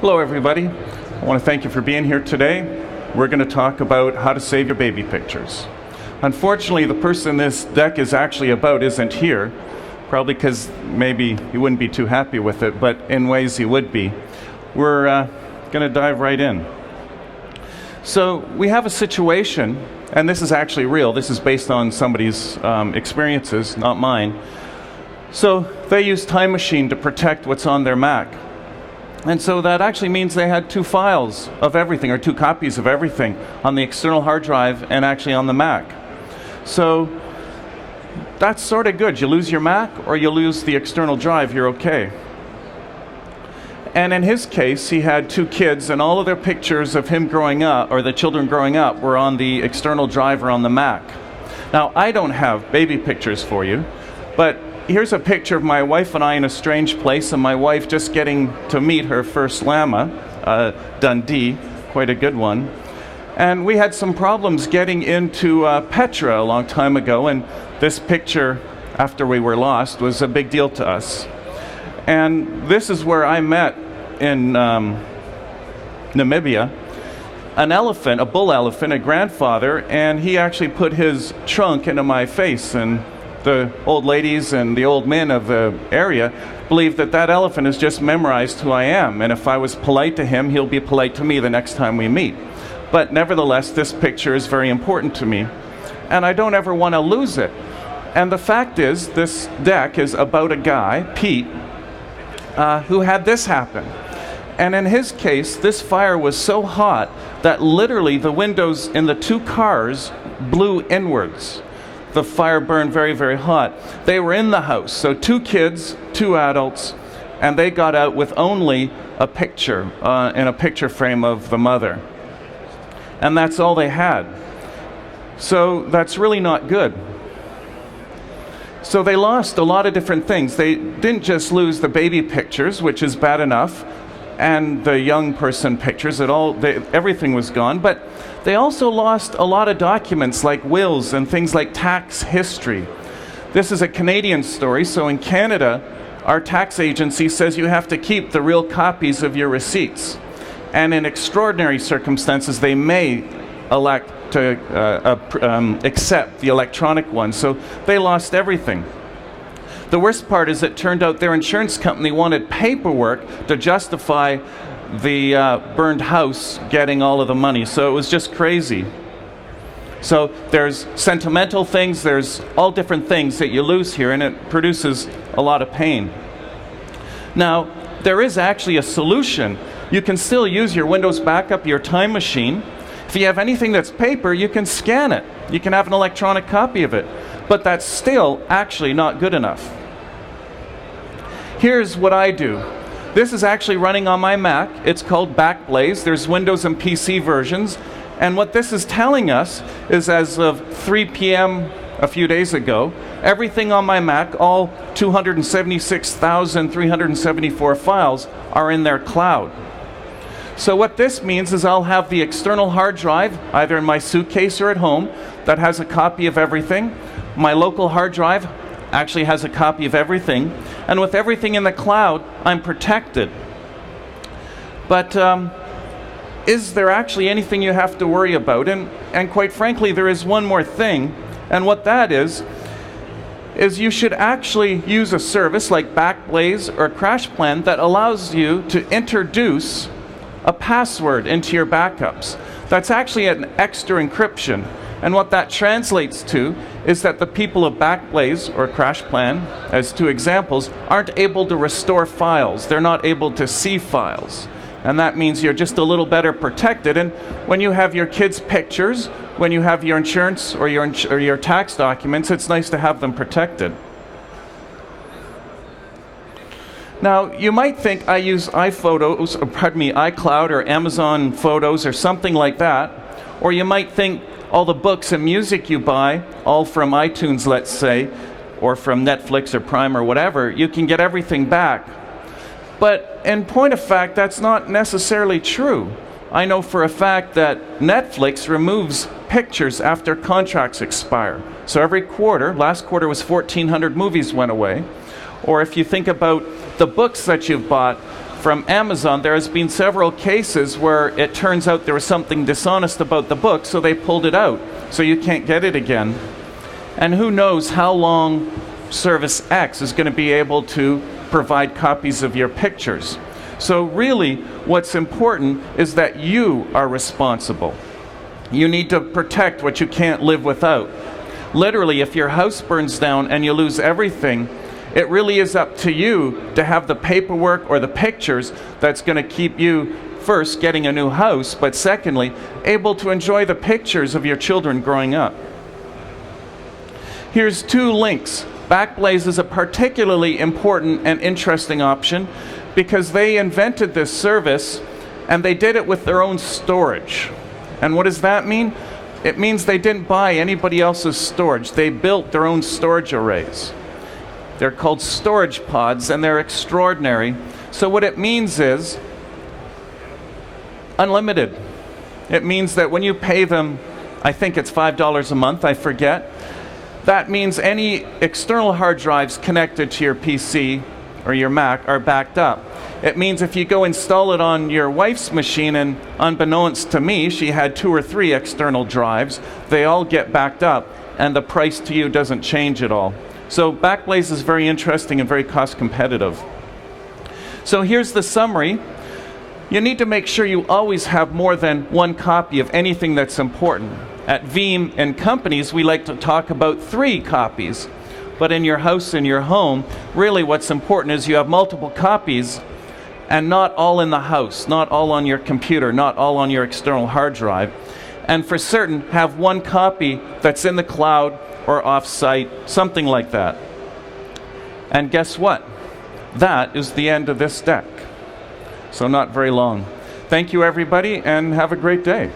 Hello everybody. I want to thank you for being here today. We're going to talk about how to save your baby pictures. Unfortunately, the person this deck is actually about isn't here, probably because maybe he wouldn't be too happy with it, but in ways he would be. We're going to dive right in. So we have a situation, and this is actually real. This is based on somebody's experiences, not mine. So they use Time Machine to protect what's on their Mac. And so that actually means they had two files of everything, or two copies of everything, on the external hard drive and actually on the Mac. So that's sort of good. You lose your Mac or you lose the external drive, you're okay. And in his case, he had two kids, and all of their pictures of him growing up, or the children growing up, were on the external drive or on the Mac. Now, I don't have baby pictures for you, but here's a picture of my wife and I in a strange place, and my wife just getting to meet her first llama, Dundee, quite a good one. And we had some problems getting into Petra a long time ago, and this picture, after we were lost, was a big deal to us. And this is where I met in Namibia an elephant, a bull elephant, a grandfather, and he actually put his trunk into my face, and the old ladies and the old men of the area believe that that elephant has just memorized who I am, and if I was polite to him, he'll be polite to me the next time we meet. But nevertheless, this picture is very important to me, and I don't ever want to lose it. And the fact is, this deck is about a guy, Pete, who had this happen. And in his case, this fire was so hot that literally the windows in the two cars blew inwards. The fire burned very, very hot. They were in the house, so two kids, two adults, and they got out with only a picture in a picture frame of the mother. And that's all they had. So that's really not good. So they lost a lot of different things. They didn't just lose the baby pictures, which is bad enough, and the young person pictures, everything was gone, but they also lost a lot of documents like wills and things like tax history. This is a Canadian story, so in Canada, our tax agency says you have to keep the real copies of your receipts. And in extraordinary circumstances, they may elect to accept the electronic one, so they lost everything. The worst part is it turned out their insurance company wanted paperwork to justify the burned house getting all of the money, so it was just crazy. So there's sentimental things, there's all different things that you lose here, and it produces a lot of pain. Now, there is actually a solution. You can still use your Windows backup, your Time Machine. If you have anything that's paper, you can scan it. You can have an electronic copy of it. But that's still actually not good enough. Here's what I do. This is actually running on my Mac. It's called Backblaze. There's Windows and PC versions. And what this is telling us is, as of 3 p.m. a few days ago, everything on my Mac, all 276,374 files, are in their cloud. So what this means is I'll have the external hard drive, either in my suitcase or at home, that has a copy of everything. My local hard drive actually has a copy of everything. And with everything in the cloud, I'm protected. But is there actually anything you have to worry about? And quite frankly, there is one more thing. And what that is you should actually use a service like Backblaze or CrashPlan that allows you to introduce a password into your backups. That's actually an extra encryption. And what that translates to is that the people of Backblaze or CrashPlan, as two examples, aren't able to restore files. They're not able to see files. And that means you're just a little better protected. And when you have your kids' pictures, when you have your insurance or your tax documents, it's nice to have them protected. Now, you might think I use iCloud or Amazon Photos or something like that. Or you might think all the books and music you buy, all from iTunes, let's say, or from Netflix or Prime or whatever, you can get everything back. But in point of fact, that's not necessarily true. I know for a fact that Netflix removes pictures after contracts expire. So every quarter, last quarter was 1,400 movies went away. Or if you think about the books that you've bought, from Amazon, there has been several cases where it turns out there was something dishonest about the book, so they pulled it out, so you can't get it again. And who knows how long Service X is going to be able to provide copies of your pictures. So really, what's important is that you are responsible. You need to protect what you can't live without. Literally, if your house burns down and you lose everything, it really is up to you to have the paperwork or the pictures that's going to keep you, first, getting a new house, but secondly, able to enjoy the pictures of your children growing up. Here's 2 links. Backblaze is a particularly important and interesting option because they invented this service and they did it with their own storage. And what does that mean? It means they didn't buy anybody else's storage. They built their own storage arrays. They're called storage pods, and they're extraordinary. So what it means is unlimited. It means that when you pay them, I think it's $5 a month, I forget, that means any external hard drives connected to your PC or your Mac are backed up. It means if you go install it on your wife's machine, and unbeknownst to me, she had 2 or 3 external drives, they all get backed up, and the price to you doesn't change at all. So Backblaze is very interesting and very cost competitive. So here's the summary. You need to make sure you always have more than 1 copy of anything that's important. At Veeam and companies, we like to talk about 3 copies. But in your house, in your home, really what's important is you have multiple copies, and not all in the house, not all on your computer, not all on your external hard drive. And for certain, have 1 copy that's in the cloud or off-site, something like that. And guess what? That is the end of this deck. So not very long. Thank you, everybody, and have a great day.